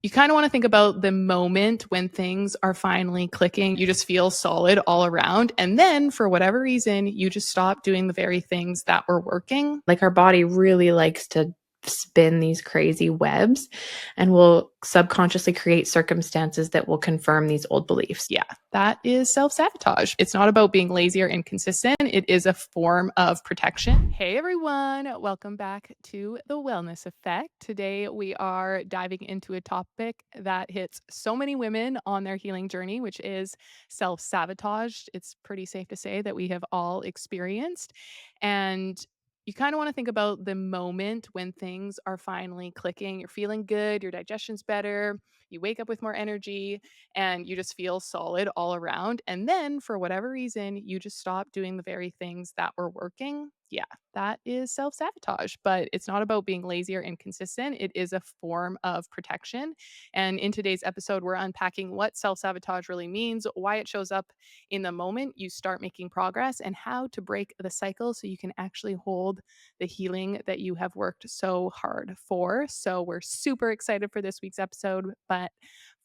You kind of want to think about the moment when things are finally clicking. You just feel solid all around. And then for whatever reason, you just stop doing the very things that were working. Like our body really likes to spin these crazy webs and will subconsciously create circumstances that will confirm these old beliefs. Yeah, that is self-sabotage. It's not about being lazy or inconsistent. It is a form of protection. Hey everyone, welcome back to The Wellness Effect. Today we are diving into a topic that hits so many women on their healing journey, which is self-sabotage. It's pretty safe to say that we have all experienced. And you kind of want to think about the moment when things are finally clicking. You're feeling good, your digestion's better, you wake up with more energy, and you just feel solid all around. And then for whatever reason, you just stop doing the very things that were working. Yeah, that is self sabotage, but it's not about being lazy or inconsistent. It is a form of protection. And in today's episode, we're unpacking what self sabotage really means, why it shows up in the moment you start making progress, and how to break the cycle so you can actually hold the healing that you have worked so hard for. So we're super excited for this week's episode. But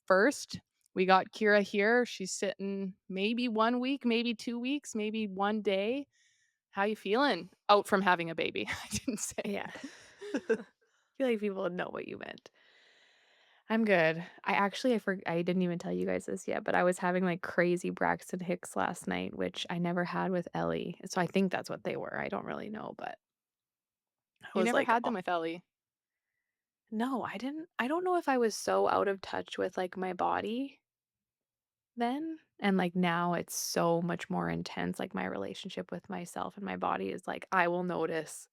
first, we got Kira here. She's sitting maybe 1 week, maybe 2 weeks, maybe 1 day. How you feeling? Out from having a baby. I didn't say. Yeah. I feel like people would know what you meant. I'm good. I didn't even tell you guys this yet, but I was having like crazy Braxton Hicks last night, which I never had with Ellie. So I think that's what they were. I don't really know, but I You was never like, had them with Ellie. no, I didn't. I don't know if I was so out of touch with like my body then. And like now it's so much more intense. Like my relationship with myself and my body is like, I will notice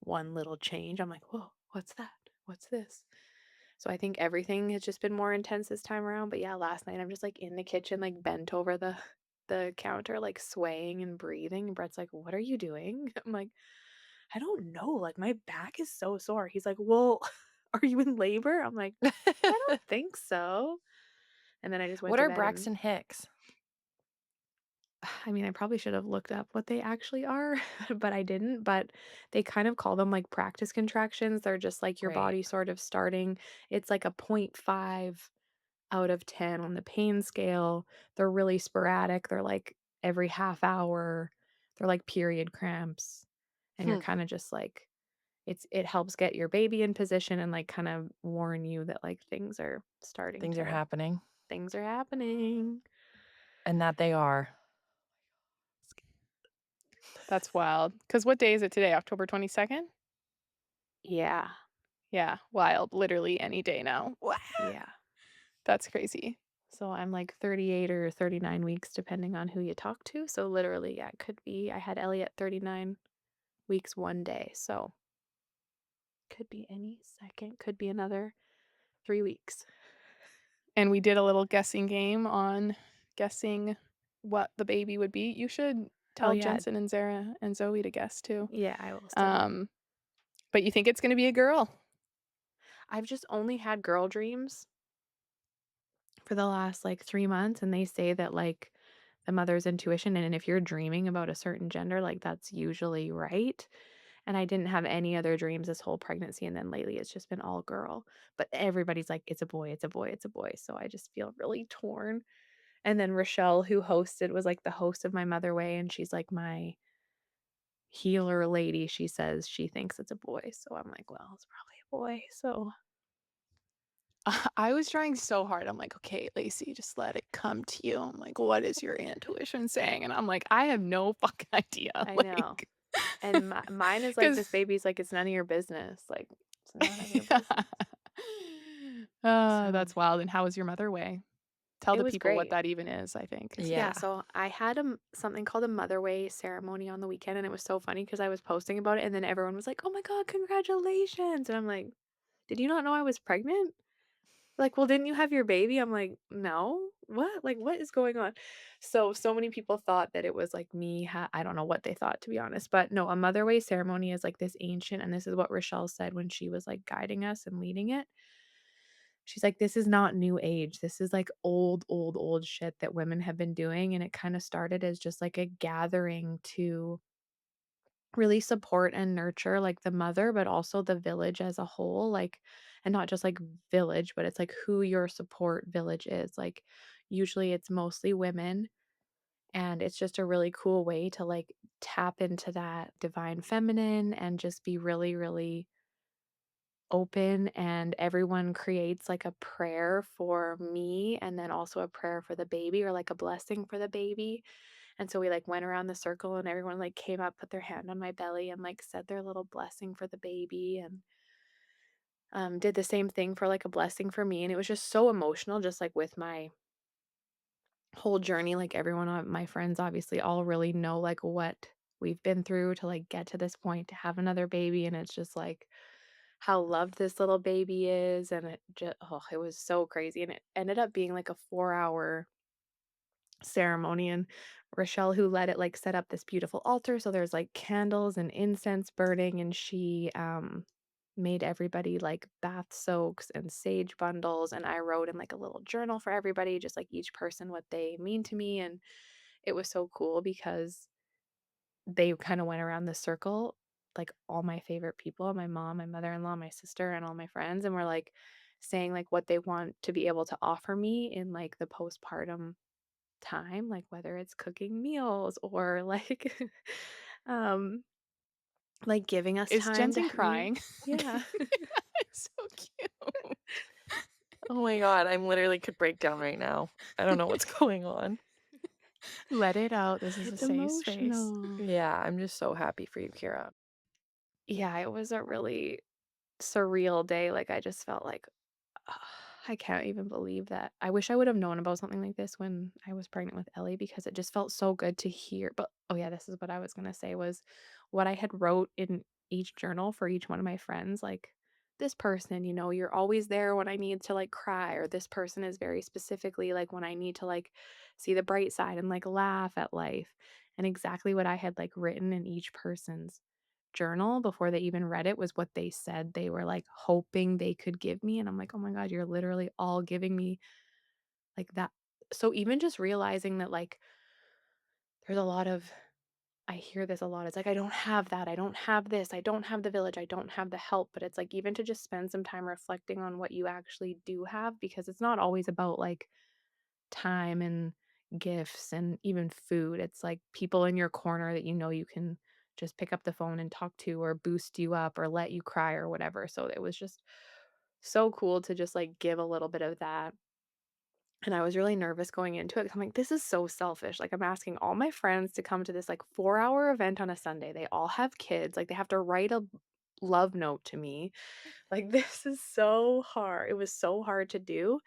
one little change. I'm like, whoa, what's that? What's this? So I think everything has just been more intense this time around. But yeah, last night I'm just like in the kitchen, like bent over the counter, like swaying and breathing. And Brett's like, what are you doing? I'm like, I don't know. Like my back is so sore. He's like, well, are you in labor? I'm like, I don't think so. And then I just went What to are bed and Braxton Hicks? I mean, I probably should have looked up what they actually are, but I didn't. But they kind of call them like practice contractions. They're just like your Right. body sort of starting. It's like a 0.5 out of 10 on the pain scale. They're really sporadic. They're like every half hour. They're like period cramps. And you're Hmm. kind of just like it helps get your baby in position and like kind of warn you that like things are starting Things are to happening, things are happening. and that they are. That's wild. Because what day is it today? October 22nd? Yeah. Yeah, wild. Literally any day now. Wow. Yeah. That's crazy. So I'm like 38 or 39 weeks, depending on who you talk to. So literally, yeah, it could be. I had Ellie at 39 weeks 1 day. So could be any second, could be another 3 weeks. And we did a little guessing game on guessing what the baby would be. You should Oh, tell yeah. Jensen and Zara and Zoe to guess too. Yeah, I will still. But you think it's going to be a girl? I've just only had girl dreams for the last like 3 months. And they say that like the mother's intuition, and if you're dreaming about a certain gender, like that's usually right. And I didn't have any other dreams this whole pregnancy. And then lately it's just been all girl. But everybody's like, it's a boy, it's a boy, it's a boy. So I just feel really torn. And then Rochelle, who hosted, was like the host of my Mother Way. And she's like my healer lady. She says she thinks it's a boy. So I'm like, well, it's probably a boy. So I was trying so hard. I'm like, okay, Lacey, just let it come to you. I'm like, what is your intuition saying? And I'm like, I have no fucking idea. I know. And mine is like, Because this baby's like, it's none of your business. Like, it's none of your business. So that's wild. And how was your Mother Way? Tell it the was people what great. that even is, I think. Yeah, so I had something called a Mother Way ceremony on the weekend, and it was so funny because I was posting about it, and then everyone was like, "Oh my God, congratulations!" And I'm like, "Did you not know I was pregnant?" Like, well, didn't you have your baby? I'm like, "No, what? Like, what is going on?" So many people thought that it was like me. I don't know what they thought, to be honest, but no, a Mother Way ceremony is like this ancient, and this is what Rochelle said when she was like guiding us and leading it. She's like, this is not new age. This is like old, old, old shit that women have been doing. And it kind of started as just like a gathering to really support and nurture like the mother, but also the village as a whole. Like and not just like village, but it's like who your support village is. Like usually it's mostly women, and it's just a really cool way to like tap into that divine feminine and just be really, really open. And everyone creates like a prayer for me and then also a prayer for the baby or like a blessing for the baby. And so we like went around the circle and everyone like came up, put their hand on my belly and like said their little blessing for the baby and did the same thing for like a blessing for me. And it was just so emotional, just like with my whole journey. Like everyone, my friends obviously all really know like what we've been through to like get to this point to have another baby. And it's just like how loved this little baby is. And it just, oh, it was so crazy. And it ended up being like a 4 hour ceremony, and Rochelle who led it like set up this beautiful altar, so there's like candles and incense burning, and she made everybody like bath soaks and sage bundles, and I wrote in like a little journal for everybody, just like each person what they mean to me. And it was so cool because they kind of went around the circle, like all my favorite people, my mom, my mother-in-law, my sister, and all my friends, and were like saying like what they want to be able to offer me in like the postpartum time, like whether it's cooking meals or like um like giving us Is time to Jensen be. crying? Yeah. So cute. Oh my god, I'm literally could break down right now. I don't know what's going on. Let it out. This is a It's safe space. emotional. Yeah, I'm just so happy for you, Kira. Yeah, it was a really surreal day. Like I just felt like ugh, I can't even believe that. I wish I would have known about something like this when I was pregnant with Ellie because it just felt so good to hear. But oh yeah, this is what I was gonna say was what I had wrote in each journal for each one of my friends. Like this person, you're always there when I need to like cry, or this person is very specifically like when I need to like see the bright side and like laugh at life. And exactly what I had like written in each person's journal before they even read it was what they said they were, like, hoping they could give me, and I'm like, "Oh my god, you're literally all giving me, like, that." So even just realizing that, like, there's a lot of I hear this a lot, it's like, "I don't have that, I don't have this, I don't have the village, I don't have the help," but it's like, even to just spend some time reflecting on what you actually do have, because it's not always about, like, time and gifts and even food. It's like people in your corner that you can just pick up the phone and talk to or boost you up or let you cry or whatever. So it was just so cool to just like give a little bit of that. And I was really nervous going into it 'cause I'm like, this is so selfish. Like, I'm asking all my friends to come to this like 4 hour event on a Sunday. They all have kids. Like, they have to write a love note to me. Like, this is so hard. It was so hard to do.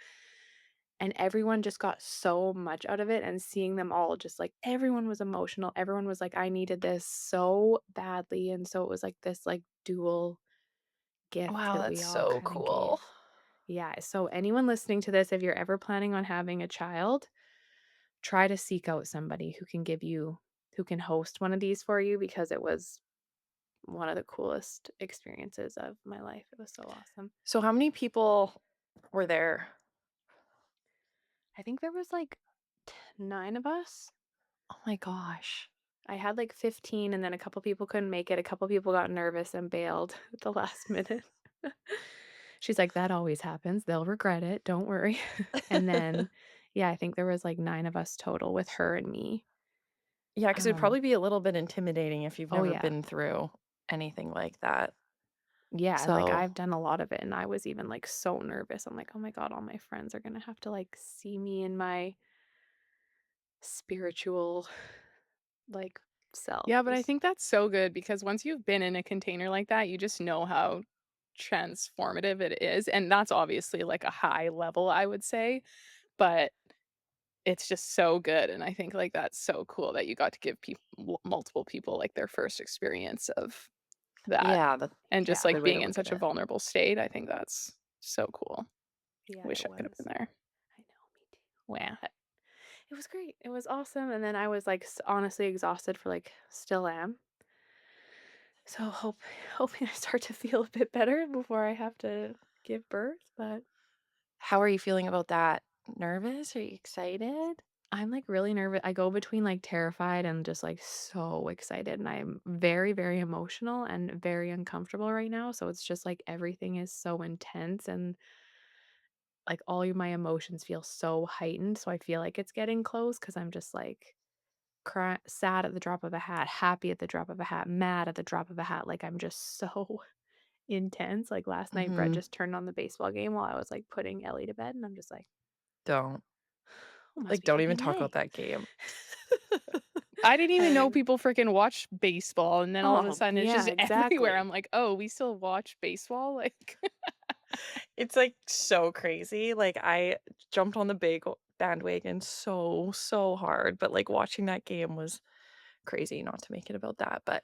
And everyone just got so much out of it, and seeing them all just, like, everyone was emotional, everyone was like, "I needed this so badly," and so it was, like, this, like, dual gift Wow, that that's we all so kinda cool. gave. Yeah, so anyone listening to this, if you're ever planning on having a child, try to seek out somebody who can host one of these for you because it was one of the coolest experiences of my life. It was so awesome. So how many people were there? I think there was, like, 9 of us. Oh my gosh. I had like 15 and then a couple people couldn't make it. A couple people got nervous and bailed at the last minute. She's like, "That always happens. They'll regret it. Don't worry." And then, yeah, I think there was like 9 of us total with her and me. Yeah, because 'cause it'd Um, probably be a little bit intimidating if you've oh never yeah. been through anything like that. Yeah, like So I've done a lot of it and I was even like so nervous. I'm like, "Oh my god, all my friends are going to have to like see me in my spiritual like self." Yeah, It but I was think that's so good because once you've been in a container like that, you just know how transformative it is, and that's obviously, like, a high level, I would say, but it's just so good, and I think, like, that's so cool that you got to give multiple people, like, their first experience of that, yeah, that's and a just, yeah. like, good way being to in look at such a it. vulnerable state, I think that's so cool. Yeah, Wish it I could have was. been there. I know, me too. Wow. But it was great. It was awesome, and then I was, like, honestly exhausted for, like still am. So hoping I start to feel a bit better before I have to give birth, but How are you feeling about that? Nervous? Are you excited? I'm, like, really nervous. I go between, like, terrified and just, like, so excited, and I'm very, very emotional and very uncomfortable right now, so it's just, like, everything is so intense and, like, my emotions feel so heightened, so I feel like it's getting close because 'cause I'm just, like, sad at the drop of a hat, happy at the drop of a hat, mad at the drop of a hat, like, I'm just so intense. Like, last night, Brett Mhm. just turned on the baseball game while I was, like, putting Ellie to bed, and I'm just like, Don't. "Oh, must Like, be don't even fucking talk about A." that game. I didn't even know And people freaking watch baseball, and then all of a oh, sudden it's yeah, just everywhere. exactly. I'm like, "Oh, we still watch baseball?" Like It's, like, so crazy, like, I jumped on the bagel bandwagon so, so hard, but, like, watching that game was crazy, not to make it about that, but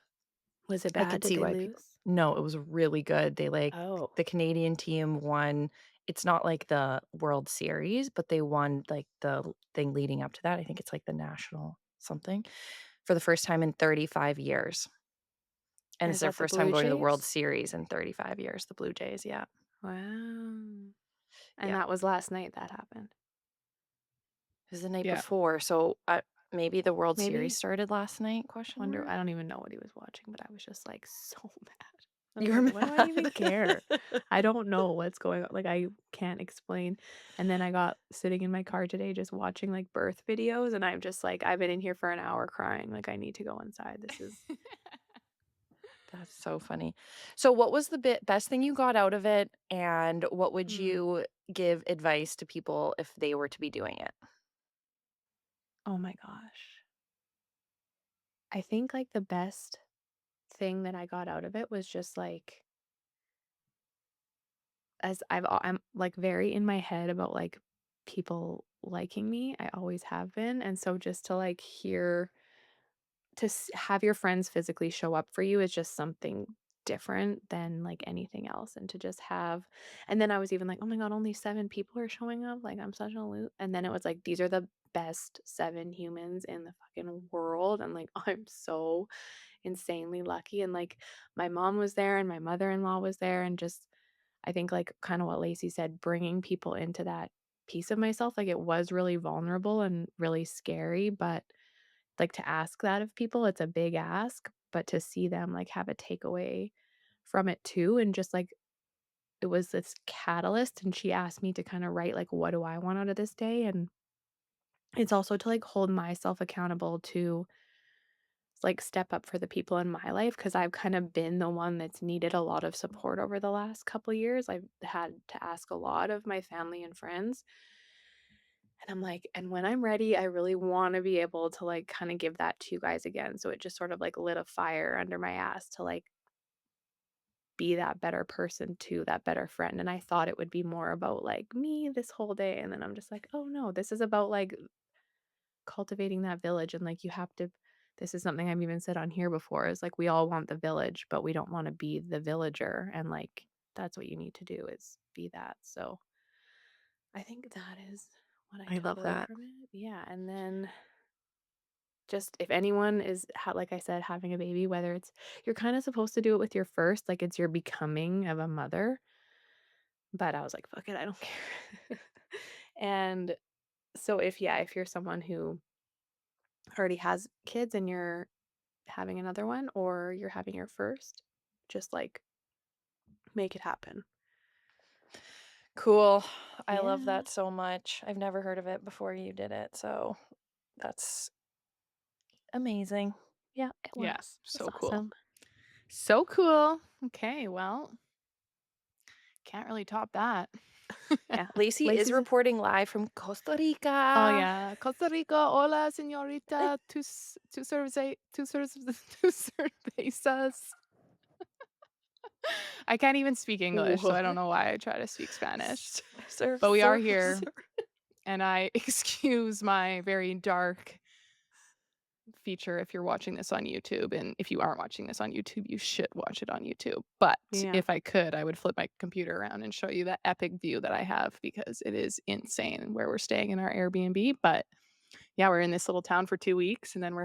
Was it I bad? could Did see they why people. lose? No, it was really good. They, like Oh, the Canadian team won. It's not like the World Series, but they won, like, the thing leading up to that. I think it's, like, the national something for the first time in 35 years, and it's is their that the first time Blue going to the World Jays? Series in 35 years, the Blue Jays, yeah. Wow. And Yeah. that was last night that happened. It was the night yeah. before, so, maybe the World Series Maybe? started last night, question Wonder mark? I don't even know what he was watching, but I was just, like, so mad. I was You were like, "Why do I even mad? care? I don't know what's going on." Like, I can't explain. And then I got sitting in my car today just watching, like, birth videos, and I'm just like, "I've been in here for an hour crying, like, I need to go inside. This is." That's so funny. So what was the best thing you got out of it, and what would Hmm. you give advice to people if they were to be doing it? Oh my gosh. I think, like, the best thing that I got out of it was just, like, as I'm, like, very in my head about, like, people liking me. I always have been, and so just to, like, hear have your friends physically show up for you is just something different than, like, anything else, and to just have and then I was even like, "Oh my god, only 7 people are showing up, like, I'm such a and then it was like, "These are the best 7 humans in the fucking world," and, like, I'm so insanely lucky, and, like, my mom was there and my mother-in-law was there, and just I think, like, kinda what Lacey said, bringing people into that piece of myself, like, it was really vulnerable and really scary, but like, to ask that of people, it's a big ask, but to see them, like, have a takeaway from it too, and just, like, it was this catalyst, and she asked me to kinda write, like, "What do I want out of this day?" And it's also to, like, hold myself accountable to, like, step up for the people in my life because 'cause I've kinda been the one that's needed a lot of support over the last couple years. I've had to ask a lot of my family and friends. And I'm like, and when I'm ready, I really wanna be able to, like, kinda give that to you guys again. So it just sort of, like, lit a fire under my ass to, like, be that better person too, that better friend. And I thought it would be more about, like, me this whole day, and then I'm just like, "Oh, no, this is about, like, cultivating that village," and, like, you have to this is something I've even said on here before, is, like, we all want the village, but we don't wanna be the villager, and, like, that's what you need to do is be that. So I think that is what I I took love away that. from it. Yeah, and then just if anyone is like I said, having a baby, whether it's you're kinda supposed to do it with your first, like, it's your becoming of a mother, but I was like, "Fuck it, I don't care." And so if you're someone who already has kids and you're having another one or you're having your first, just, like, make it happen. Cool. I love Yeah. that so much. I've never heard of it before you did it, so that's amazing. Yeah, it Yeah, was. It was so cool. awesome. So cool. Okay, well, can't really top that. Yeah. Lacey is Lacey's reporting live from Costa Oh, Rica. yeah. Costa Rica, hola, señorita, two cervezas. I can't even speak English, so I don't What? know why I try to speak Spanish. Surf, But we are surf, here, surf. and I excuse my very dark feature if you're watching this on YouTube, and if you aren't watching this on YouTube, you should watch it on YouTube. But Yeah. if I could, I would flip my computer around and show you that epic view that I have because it is insane where we're staying in our Airbnb. But yeah, we're in this little town for 2 weeks, and then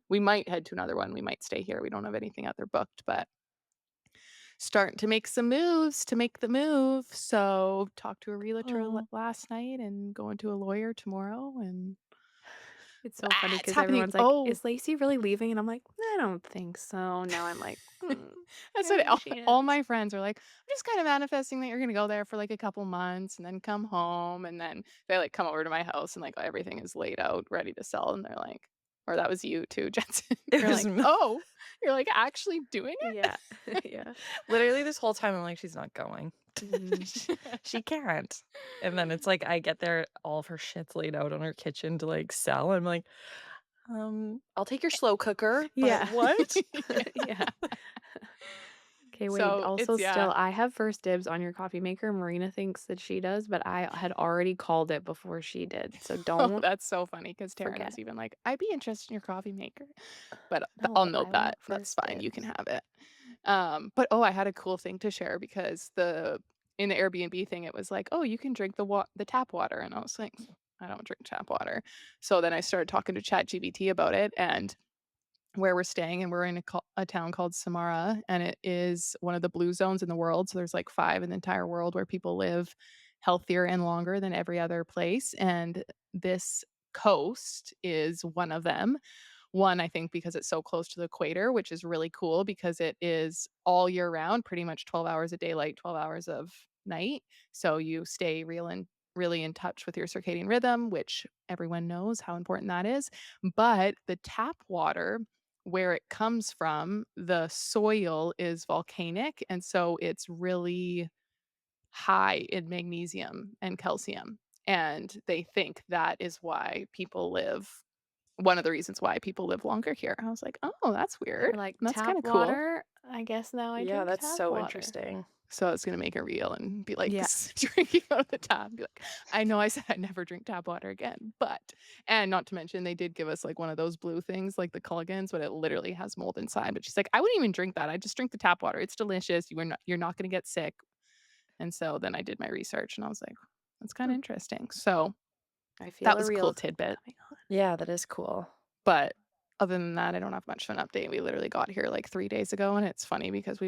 we might head to another one. We might stay here. We don't have anything out there booked, but starting to make some moves to make the move. So talked to a realtor Oh. last night and going to a lawyer tomorrow, and It's so funny "Ah, it's because happening. everyone's like, Oh." "Is Lacey really leaving?" And I'm like, "I don't think so." Now I'm like, That's "I what think she all is." my friends are like, "I'm just kinda manifesting that you're gonna go there for, like, a couple months and then come home," and then they, like, come over to my house and, like, everything is laid out ready to sell, and they're like or that was you too, Jensen. It You're was like, me. "Oh, you're, like, actually doing Yeah. it?" Yeah. Literally this whole time I'm like, "She's not going. Mhm. Sh She can't." And then it's like I get there, all of her shit's laid out on her kitchen to, like, sell. I'm like, I'll take your slow cooker, but Yeah. what?" Yeah. Okay, wait, So, also it's still, yeah. I have first dibs on your coffee maker. Marina thinks that she does, but I had already called it before she did, so Oh, don't that's so funny because Taryn forget. was even like, "I'd be interested in your coffee maker." But I'll No, note I that. want That's first fine, you can dibs. have it. But, oh, I had a cool thing to share because in the Airbnb thing, it was like, "Oh, you can drink the tap water," and I was like, "I don't drink tap water." So then I started talking to ChatGPT about it, and where we're staying, and we're in a town called Samara, and it is one of the blue zones in the world, so there's, like, 5 in the entire world where people live healthier and longer than every other place, and this coast is one of them. One, I think because it's so close to the equator, which is really cool because it is all year round, pretty much 12 hours of daylight, 12 hours of night, so you stay really in touch with your circadian rhythm, which everyone knows how important that is, but the tap water where it comes from, the soil is volcanic, and so it's really high in magnesium and calcium, and they think that is why people live one of the reasons why people live longer here. I was like, "Oh, that's weird. You're like, That's "Tap kinda cool." water? I guess now I Yeah, drink that's tap so water." interesting. So I was gonna make a reel and be like, Yeah. drinking out of the tap, be like, "I know I said I'd never drink tap water again, but" and not to mention they did give us, like, one of those blue things, like the Culligans, but it literally has mold inside, but she's like, "I wouldn't even drink that, I just drink the tap water, it's delicious, you're not gonna get sick." And so then I did my research and I was like, "That's kinda Hmm. interesting." So I feel that a was a cool reel's tidbit. coming on. Yeah, that is cool. But other than that, I don't have much of an update. We literally got here like 3 days ago, and it's funny because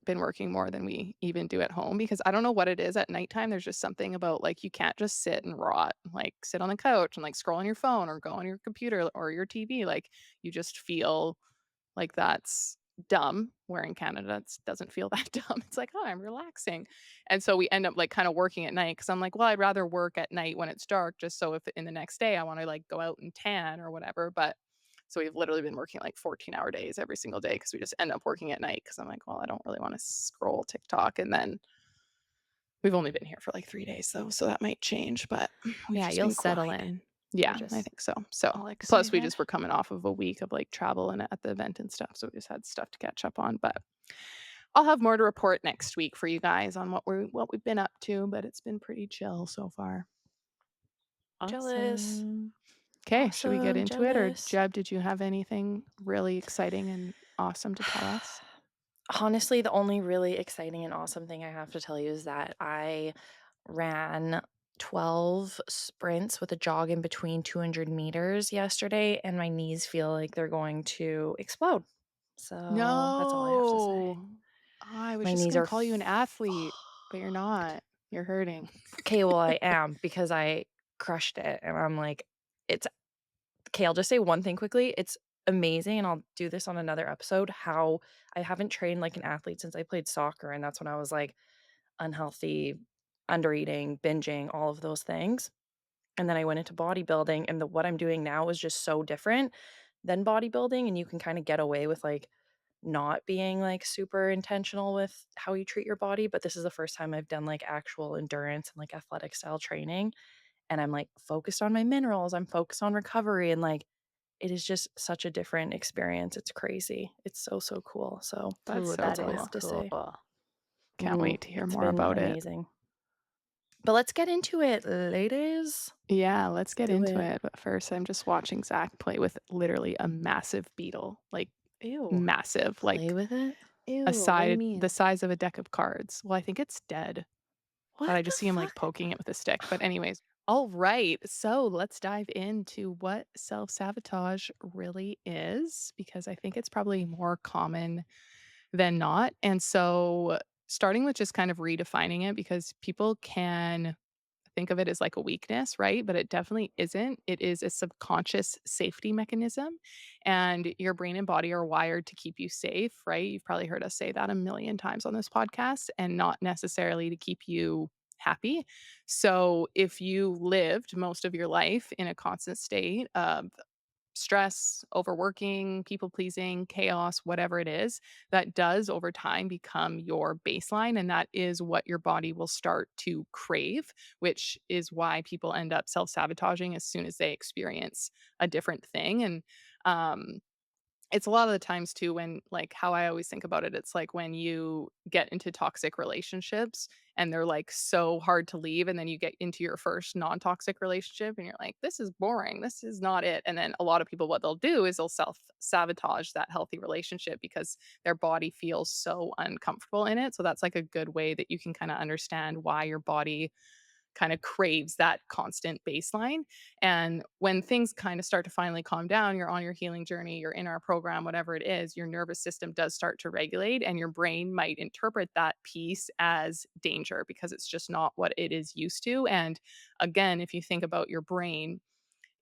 been working more than we even do at home because I don't know what it is at nighttime, there's just something about, like, you can't just sit and rot, like, sit on the couch and, like, scroll on your phone or go on your computer or your TV, like, you just feel like that's dumb, where in Canada, it doesn't feel that dumb. It's like, "Oh, I'm relaxing." And so we end up, like, kinda working at night because 'cause I'm like, "Well, I'd rather work at night when it's dark just so if in the next day I wanna, like, go out and tan or whatever," but so we've literally been working, like, 14-hour days every single day because we just end up working at night because 'cause I'm like, "Well, I don't really wanna scroll TikTok," and then we've only been here for, like, 3 days though, so that might change, but we've Yeah, just you'll been settle grinding. in. You're Yeah, I just think so. So, all plus we excited. just were coming off of a week of, like, travel and at the event and stuff, so we just had stuff to catch up on, but I'll have more to report next week for you guys on what we've been up to, but it's been pretty chill so far. Jealous. Awesome. Okay, should we get Awesome, into it, or jealous. Jeb, did you have anything really exciting and awesome to tell us? Honestly, the only really exciting and awesome thing I have to tell you is that I ran 12 sprints with a jog in between 200 meters yesterday, and my knees feel like they're going to explode. So that's all I have to say. No. I was My just knees gonna are call you an athlete, but you're not. You're hurting. okay. Well, I am because I crushed it, and I'm like, it's okay. I'll just say one thing quickly. It's amazing, and I'll do this on another episode. How I haven't trained like an athlete since I played soccer, and that's when I was like unhealthy, undereating, binging, all of those things. And then I went into bodybuilding, and what I'm doing now is just so different than bodybuilding, and you can kinda get away with, like, not being, like, super intentional with how you treat your body, but this is the first time I've done, like, actual endurance and, like, athletic style training, and I'm, like, focused on my minerals, I'm focused on recovery, and, like, it is just such a different experience, it's crazy. It's so, so cool, so That's Ooh, so that that's all I is have cool. to say. cool. Can't wait to hear It's more been about it. amazing. But let's get into it, ladies. Yeah, let's get Do into it. it. But first, I'm just watching Zach play with literally a massive beetle, like Ew. massive, Play like with it? What do you the mean? size of a deck of cards. Well, I think it's dead, but What I the just see him like fuck? poking it with a stick. But anyways, all right. So let's dive into what self-sabotage really is, because I think it's probably more common than not. And so starting with just kind of redefining it, because people can think of it as like a weakness, right? But it definitely isn't. It is a subconscious safety mechanism, and your brain and body are wired to keep you safe, right? You've probably heard us say that a million times on this podcast, and not necessarily to keep you happy. So if you lived most of your life in a constant state of stress, overworking, people pleasing, chaos, whatever it is, that does over time become your baseline. And that is what your body will start to crave, which is why people end up self sabotaging as soon as they experience a different thing. And um, it's a lot of the times too when like how I always think about it, it's like when you get into toxic relationships and they're like so hard to leave, and then you get into your first non-toxic relationship and you're like, this is boring. This is not it. And then a lot of people what they'll do is they'll self-sabotage that healthy relationship because their body feels so uncomfortable in it. So that's like a good way that you can kind of understand why your body kind of craves that constant baseline. And when things kind of start to finally calm down, you're on your healing journey, you're in our program, whatever it is, your nervous system does start to regulate, and your brain might interpret that piece as danger because it's just not what it is used to. And again, if you think about your brain,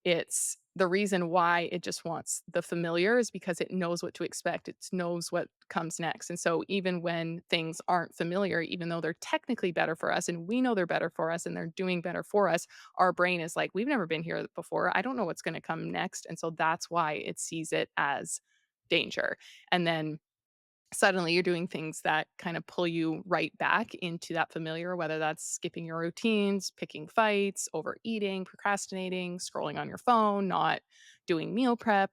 it's the reason why it just wants the familiar is because it knows what to expect. It knows what comes next. And so even when things aren't familiar, even though they're technically better for us and we know they're better for us and they're doing better for us, our brain is like, we've never been here before. I don't know what's going to come next. And so that's why it sees it as danger. And then suddenly you're doing things that kind of pull you right back into that familiar, whether that's skipping your routines, picking fights, overeating, procrastinating, scrolling on your phone, not doing meal prep,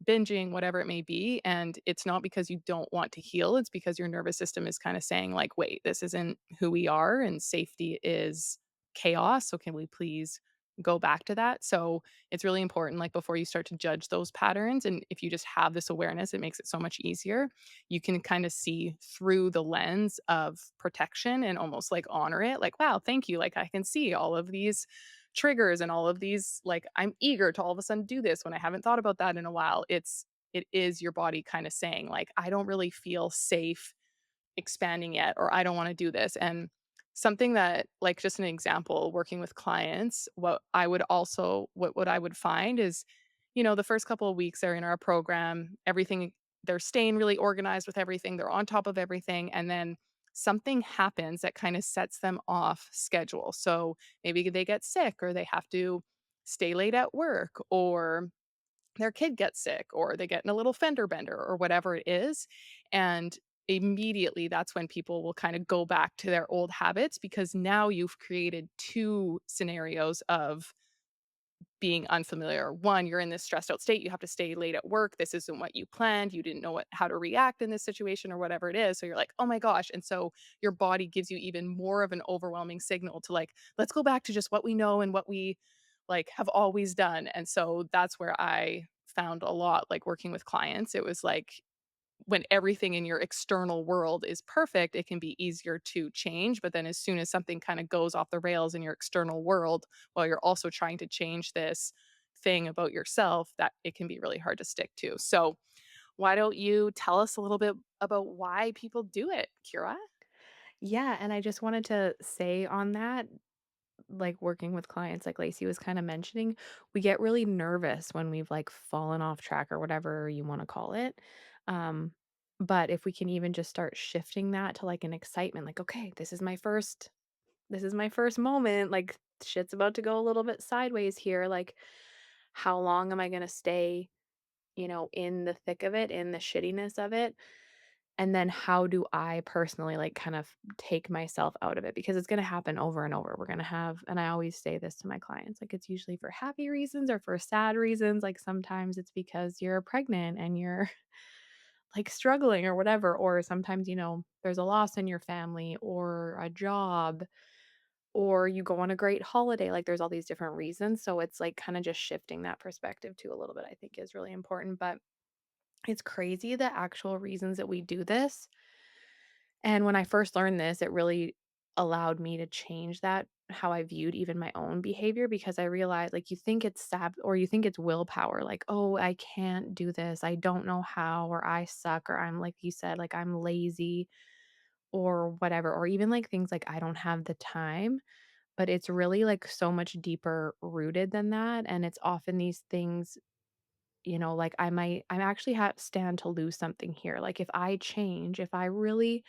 binging, whatever it may be. And it's not because you don't want to heal, it's because your nervous system is kind of saying, like, wait, this isn't who we are, and safety is chaos. So, can we please go back to that? So, it's really important, like, before you start to judge those patterns. And if you just have this awareness, it makes it so much easier. You can kind of see through the lens of protection and almost like honor it. Like, wow, thank you. Like, I can see all of these triggers and all of these, like, I'm eager to all of a sudden do this when I haven't thought about that in a while. It is your body kind of saying, like, I don't really feel safe expanding yet, or I don't want to do this. And something that, like, just an example, working with clients, what I would find is, the first couple of weeks they're in our program, everything, they're staying really organized with everything, they're on top of everything, and then something happens that kind of sets them off schedule. So maybe they get sick, or they have to stay late at work, or their kid gets sick, or they get in a little fender bender, or whatever it is. And immediately that's when people will kind of go back to their old habits, because now you've created two scenarios of being unfamiliar. One, you're in this stressed out state, you have to stay late at work, this isn't what you planned, you didn't know how to react in this situation, or whatever it is. So you're like, oh my gosh. And so your body gives you even more of an overwhelming signal to, like, let's go back to just what we know and what we, like, have always done. And so that's where I found a lot, like, working with clients, it was like, when everything in your external world is perfect, it can be easier to change. But then as soon as something kind of goes off the rails in your external world, while you're also trying to change this thing about yourself, that it can be really hard to stick to. So, why don't you tell us a little bit about why people do it, Kira? Yeah, and I just wanted to say on that, like working with clients like Lacey was kind of mentioning, we get really nervous when we've like fallen off track or whatever you want to call it. Um, but if we can even just start shifting that to like an excitement, like, okay, this is my first moment, like shit's about to go a little bit sideways here. Like, how long am I gonna stay, in the thick of it, in the shittiness of it? And then how do I personally, like, kind of take myself out of it? Because it's gonna happen over and over. We're gonna have, and I always say this to my clients, like, it's usually for happy reasons or for sad reasons. Like, sometimes it's because you're pregnant and you're, like, struggling or whatever, or sometimes, there's a loss in your family or a job, or you go on a great holiday. Like, there's all these different reasons. So it's, like, kinda just shifting that perspective too a little bit, I think is really important. But it's crazy the actual reasons that we do this. And when I first learned this, it really allowed me to change that, how I viewed even my own behavior, because I realized, like, you think it's or you think it's willpower, like, oh, I can't do this, I don't know how, or I suck, or I'm, like you said, like, I'm lazy or whatever, or even like things like I don't have the time. but it's really, like, so much deeper rooted than that, and it's often these things, like, I actually have stand to lose something here, like, if I change, if I really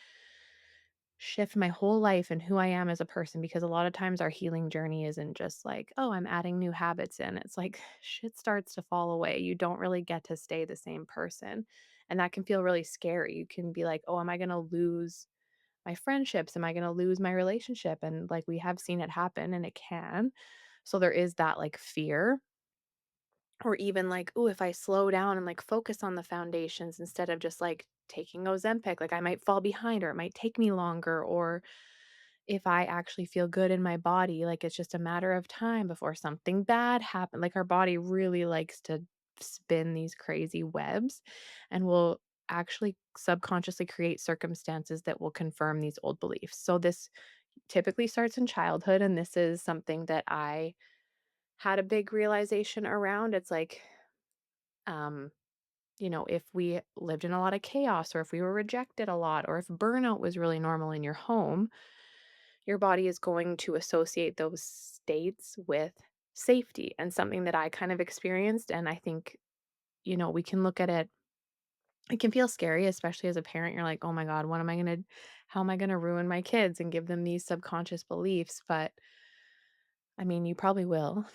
shift my whole life and who I am as a person, because a lot of times our healing journey isn't just like, "Oh, I'm adding new habits in." It's like shit starts to fall away. You don't really get to stay the same person, and that can feel really scary. You can be like, "Oh, am I gonna lose my friendships? Am I gonna lose my relationship?" And, like, we have seen it happen, and it can. So there is that, like, fear, or even like, "Oh, if I slow down and, like, focus on the foundations instead of just, like, taking Ozempic, like, I might fall behind or it might take me longer," or if I actually feel good in my body, like, it's just a matter of time before something bad happen like, our body really likes to spin these crazy webs and will actually subconsciously create circumstances that will confirm these old beliefs. So this typically starts in childhood, and this is something that I had a big realization around. It's like, um, if we lived in a lot of chaos, or if we were rejected a lot, or if burnout was really normal in your home, your body is going to associate those states with safety, and something that I kind of experienced. And I think, we can look at it. It can feel scary, especially as a parent. You're like, oh my God, how am I going to ruin my kids and give them these subconscious beliefs? But I mean, you probably will,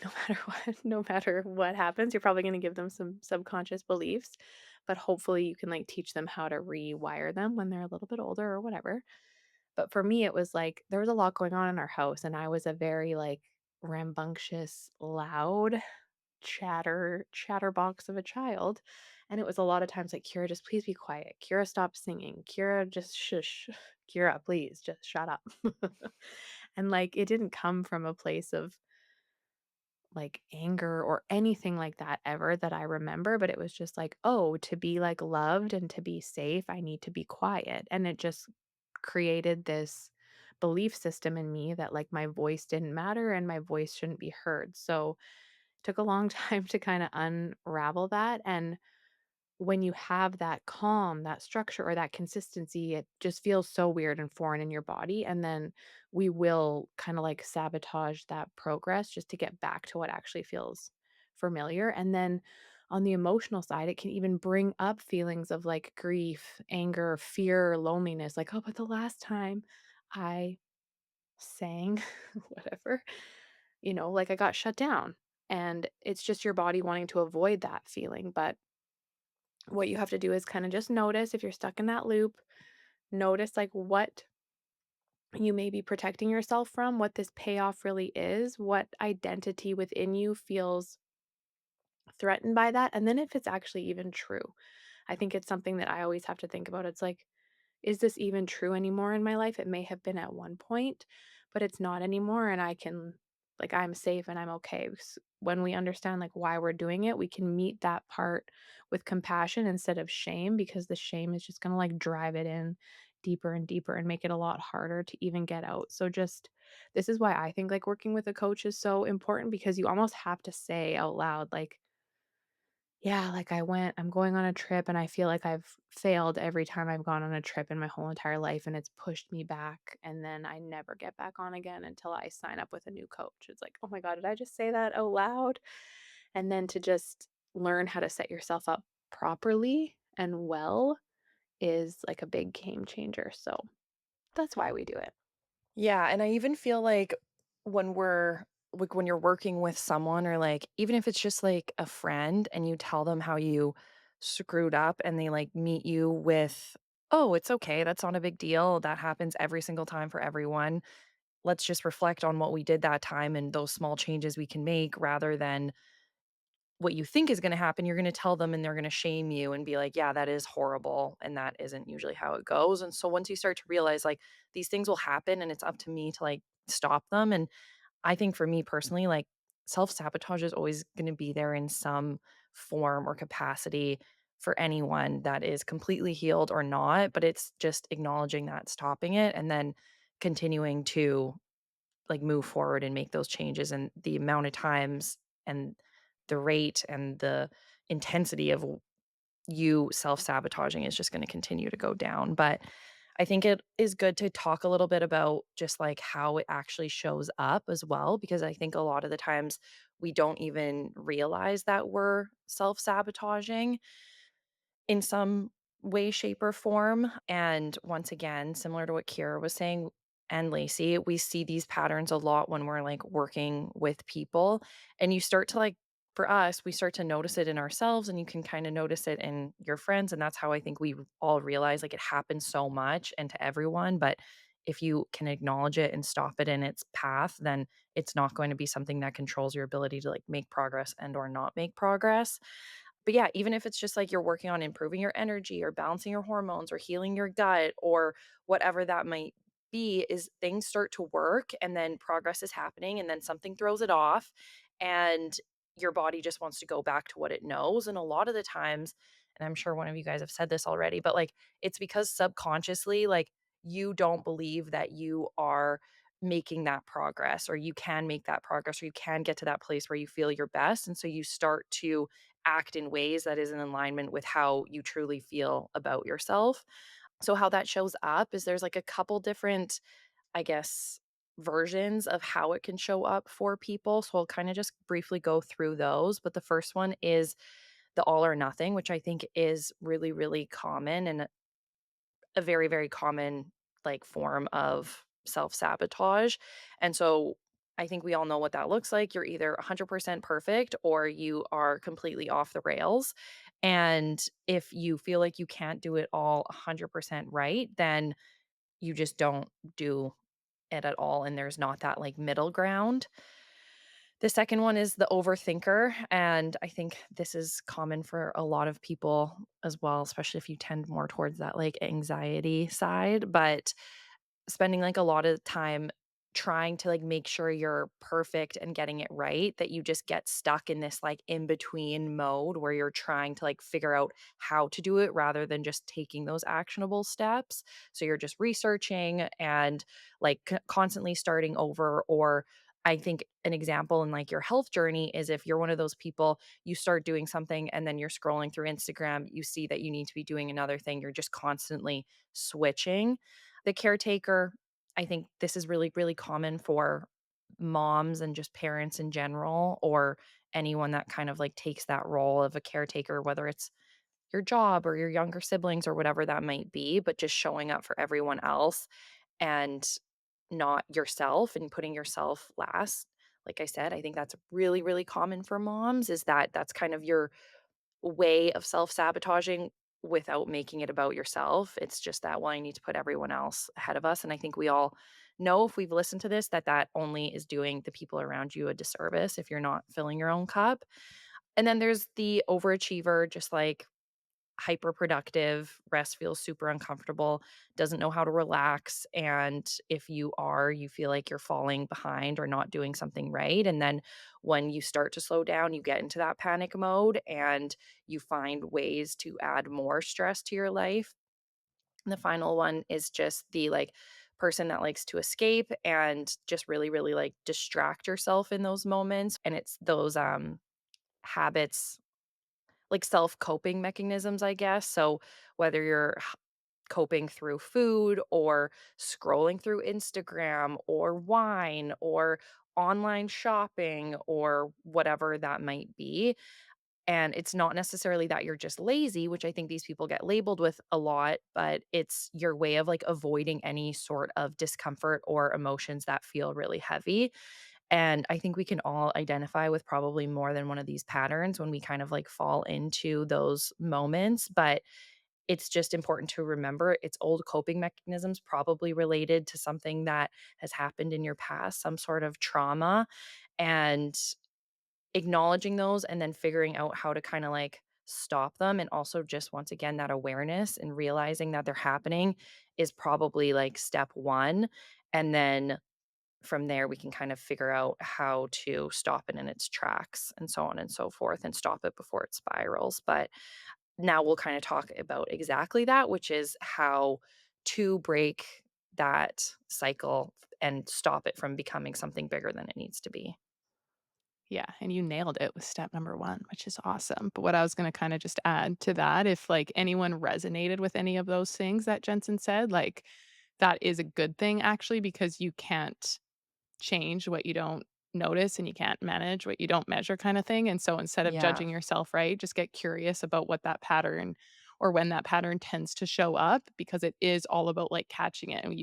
no matter what happens, you're probably going to give them some subconscious beliefs, but hopefully you can, like, teach them how to rewire them when they're a little bit older or whatever. But for me, it was like there was a lot going on in our house, and I was a very, like, rambunctious, loud chatterbox of a child. And it was a lot of times like, Kira, just please be quiet. Kira, stop singing. Kira, just shush. Kira, please just shut up. And, like, it didn't come from a place of, like, anger or anything like that ever that I remember, but it was just like, oh, to be, like, loved and to be safe, I need to be quiet. And it just created this belief system in me that, like, my voice didn't matter and my voice shouldn't be heard. So it took a long time to kind of unravel that. And when you have that calm, that structure, or that consistency, it just feels so weird and foreign in your body. And then we will kind of, like, sabotage that progress just to get back to what actually feels familiar. And then on the emotional side, it can even bring up feelings of, like, grief, anger, fear, loneliness. Like, oh, but the last time I sang, whatever, like, I got shut down. And it's just your body wanting to avoid that feeling. But what you have to do is kind of just notice if you're stuck in that loop, notice, like, what you may be protecting yourself from, what this payoff really is, what identity within you feels threatened by that, and then if it's actually even true. I think it's something that I always have to think about. It's like, is this even true anymore in my life? It may have been at one point, but it's not anymore. And I'm safe and I'm okay. Because when we understand, like, why we're doing it, we can meet that part with compassion instead of shame, because the shame is just going to, like, drive it in deeper and deeper and make it a lot harder to even get out. So this is why I think, like, working with a coach is so important, because you almost have to say out loud, like, yeah, like, I'm going on a trip and I feel like I've failed every time I've gone on a trip in my whole entire life, and it's pushed me back, and then I never get back on again until I sign up with a new coach. It's like, "Oh my god, did I just say that out loud?" And then to just learn how to set yourself up properly and well is, like, a big game changer. So that's why we do it. Yeah, and I even feel like when you're working with someone, or, like, even if it's just, like, a friend and you tell them how you screwed up and they, like, meet you with, "Oh, it's okay, that's not a big deal, that happens every single time for everyone. Let's just reflect on what we did that time and those small changes we can make," rather than what you think is gonna happen, you're gonna tell them and they're gonna shame you and be like, "Yeah, that is horrible," and that isn't usually how it goes. And so once you start to realize, like, these things will happen and it's up to me to, like, stop them. And I think for me personally, like, self-sabotage is always gonna be there in some form or capacity for anyone that is completely healed or not, but it's just acknowledging that, stopping it, and then continuing to, like, move forward and make those changes. And the amount of times and the rate and the intensity of you self-sabotaging is just gonna continue to go down. But I think it is good to talk a little bit about just like how it actually shows up as well, because I think a lot of the times we don't even realize that we're self sabotaging in some way, shape, or form. And once again, similar to what Kira was saying and Lacey, we see these patterns a lot when we're like working with people. And you start to like, for us, we start to notice it in ourselves and you can kind of notice it in your friends. And that's how I think we all realize like it happens so much and to everyone. But if you can acknowledge it and stop it in its path, then it's not going to be something that controls your ability to like make progress and or not make progress. But yeah, even if it's just like you're working on improving your energy or balancing your hormones or healing your gut or whatever that might be, is things start to work and then progress is happening and then something throws it off and your body just wants to go back to what it knows. And a lot of the times, and I'm sure one of you guys have said this already, but like it's because subconsciously, like you don't believe that you are making that progress or you can make that progress or you can get to that place where you feel your best. And so you start to act in ways that is in alignment with how you truly feel about yourself. So how that shows up is there's like a couple different, I guess, versions of how it can show up for people. So I'll kind of just briefly go through those. But the first one is the all or nothing, which I think is really, really common and a very, very common like form of self-sabotage. And so I think we all know what that looks like. You're either 100% perfect or you are completely off the rails. And if you feel like you can't do it all 100% right, then you just don't do it at all. And there's not that like middle ground. The second one is the overthinker. And I think this is common for a lot of people as well, especially if you tend more towards that like anxiety side. But spending like a lot of time trying to like make sure you're perfect and getting it right, that you just get stuck in this like in between mode where you're trying to like figure out how to do it rather than just taking those actionable steps. So you're just researching and like constantly starting over. Or I think an example in like your health journey is if you're one of those people, you start doing something and then you're scrolling through Instagram, you see that you need to be doing another thing, you're just constantly switching. The caretaker, I think this is really, really common for moms and just parents in general, or anyone that kind of like takes that role of a caretaker, whether it's your job or your younger siblings or whatever that might be, but just showing up for everyone else and not yourself and putting yourself last. Like I said, I think that's really, really common for moms is that that's kind of your way of self-sabotaging without making it about yourself. It's just that, well, I need to put everyone else ahead of us. And I think we all know if we've listened to this that that only is doing the people around you a disservice if you're not filling your own cup. And then there's the overachiever, just like hyper productive, rest feels super uncomfortable, doesn't know how to relax. And if you are, you feel like you're falling behind or not doing something right. And then when you start to slow down, you get into that panic mode and you find ways to add more stress to your life. And the final one is just the like person that likes to escape and just really, really like distract yourself in those moments. And it's those habits like self-coping mechanisms, I guess. So whether you're coping through food or scrolling through Instagram or wine or online shopping or whatever that might be. And it's not necessarily that you're just lazy, which I think these people get labeled with a lot, but it's your way of like avoiding any sort of discomfort or emotions that feel really heavy. And I think we can all identify with probably more than one of these patterns when we kind of like fall into those moments. But it's just important to remember it's old coping mechanisms, probably related to something that has happened in your past, some sort of trauma, and acknowledging those and then figuring out how to kind of like stop them. And also, just once again, that awareness and realizing that they're happening is probably like step one. And then from there, we can kind of figure out how to stop it in its tracks and so on and so forth and stop it before it spirals. But now we'll kind of talk about exactly that, which is how to break that cycle and stop it from becoming something bigger than it needs to be. Yeah, and you nailed it with step number 1, which is awesome. But what I was gonna kinda just add to that, if, like, anyone resonated with any of those things that Jensen said, like, that is a good thing actually because you can't change what you don't notice and you can't manage what you don't measure kind of thing. And so instead of Yeah. judging yourself, right, just get curious about what that pattern or when that pattern tends to show up because it is all about like catching it. And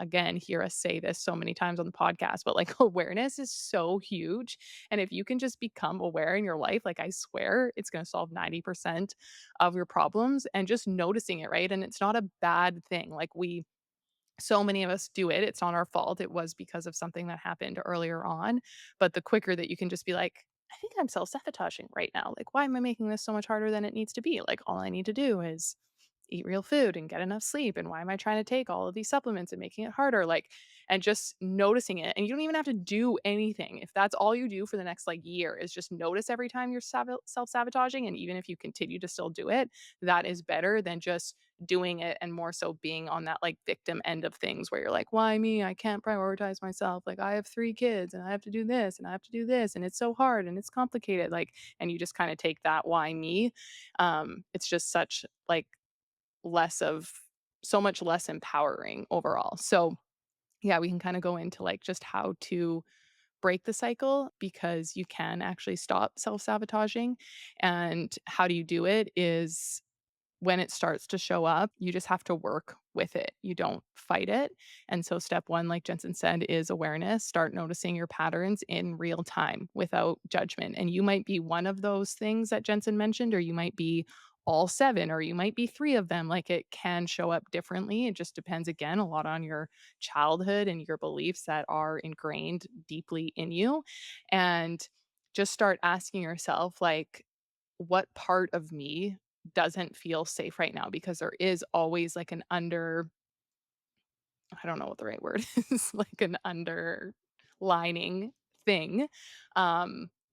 again hear us say this so many times on the podcast, but like awareness is so huge. And if you can just become aware in your life, like I swear it's going to solve 90% of your problems and just noticing it, right? And it's not a bad thing. Like so many of us do it. It's not our fault. It was because of something that happened earlier on. But the quicker that you can just be like, I think I'm self sabotaging right now. Like, why am I making this so much harder than it needs to be? Like, all I need to do is eat real food and get enough sleep. And why am I trying to take all of these supplements and making it harder? Like, and just noticing it. And you don't even have to do anything. If that's all you do for the next like year is just notice every time you're self sabotaging. And even if you continue to still do it, that is better than just doing it and more so being on that like victim end of things where you're like, why me? I can't prioritize myself. Like, I have 3 kids and I have to do this and I have to do this. And it's so hard and it's complicated. Like, and you just kind of take that why me. It's just such like less of so much less empowering overall. So, yeah, we can kind of go into like just how to break the cycle because you can actually stop self-sabotaging. And how do you do it is when it starts to show up, you just have to work with it. You don't fight it. And so, step one, like Jensen said, is awareness. Start noticing your patterns in real time without judgment. And you might be one of those things that Jensen mentioned, or you might be all 7, or you might be 3 of them. Like it can show up differently. It just depends, again, a lot on your childhood and your beliefs that are ingrained deeply in you. And just start asking yourself, like, what part of me doesn't feel safe right now because there is always like an I don't know what the right word is, like an underlining thing,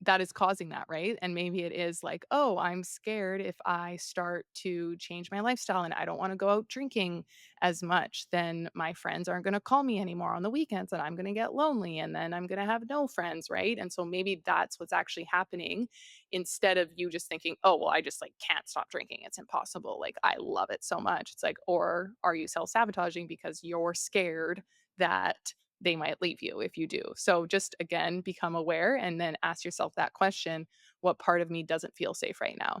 that is causing that, right? And maybe it is like, "Oh, I'm scared if I start to change my lifestyle and I don't wanna go out drinking as much, then my friends aren't gonna call me anymore on the weekends, and I'm gonna get lonely, and then I'm gonna have no friends," right? And so maybe that's what's actually happening instead of you just thinking, "Oh, well, I just, like, can't stop drinking. It's impossible. Like, I love it so much." It's like, or are you self-sabotaging because you're scared that they might leave you if you do? So just, again, become aware and then ask yourself that question, "What part of me doesn't feel safe right now?"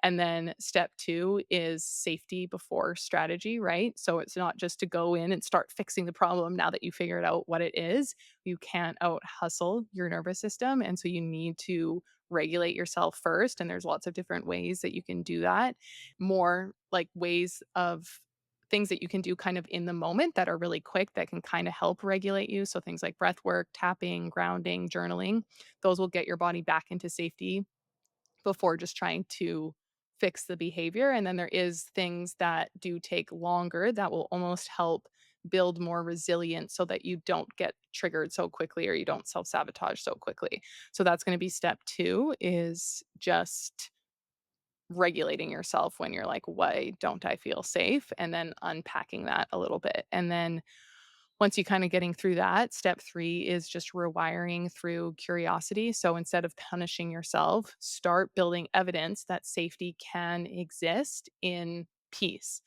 And then step 2 is safety before strategy, right? So it's not just to go in and start fixing the problem now that you figured out what it is. You can't out hustle your nervous system, and so you need to regulate yourself first, and there's lots of different ways that you can do that. More like ways of things that you can do kind of in the moment that are really quick that can kind of help regulate you. So things like breath work, tapping, grounding, journaling, those will get your body back into safety before just trying to fix the behavior. And then there is things that do take longer that will almost help build more resilience so that you don't get triggered so quickly or you don't self-sabotage so quickly. So that's going to be step 2 is just regulating yourself when you're like, why don't I feel safe? And then unpacking that a little bit. And then once you kind of getting through that, step 3 is just rewiring through curiosity. So instead of punishing yourself, start building evidence that safety can exist in peace.